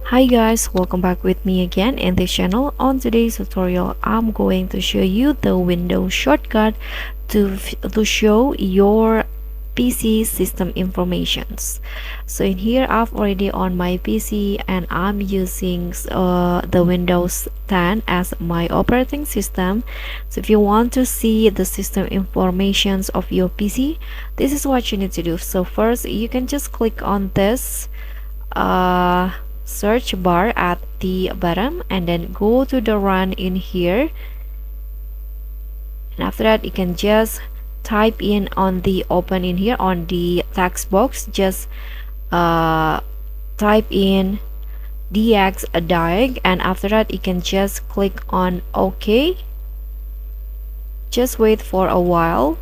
Hi guys, welcome back with me again in this channel. On today's tutorial, I'm going to show you the Windows shortcut to show your PC system informations. So in here, I've already on my PC and I'm using the Windows 10 as my operating system. So if you want to see the system informations of your PC, this is what you need to do. So first, you can just click on this search bar at the bottom and then go to the run in here, and after that you can just type in on the open in here on the text box, just type in dx-diag, and after that you can just click on OK. Just wait for a while,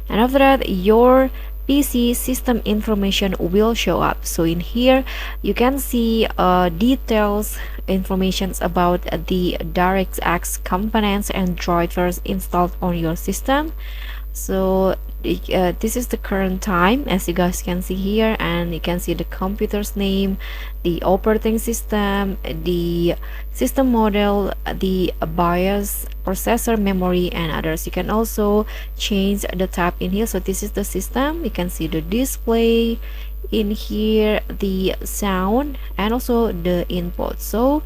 and after that your PC system information will show up. So in here you can see details informations about the DirectX components and drivers installed on your system. So this is the current time, as you guys can see here, and you can see the computer's name, the operating system, the system model, the BIOS, processor, memory, and others. You can also change the tab in here. So this is the system. You can see the display in here, the sound, and also the input. So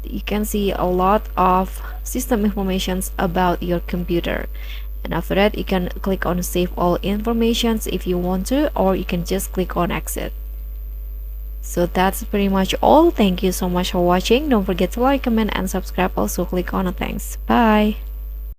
you can see a lot of system informations about your computer, and after that you can click on save all informations if you want to, or you can just click on exit. So that's pretty much all. Thank you so much for watching. Don't forget to like, comment, and subscribe. Also click on thanks. Bye.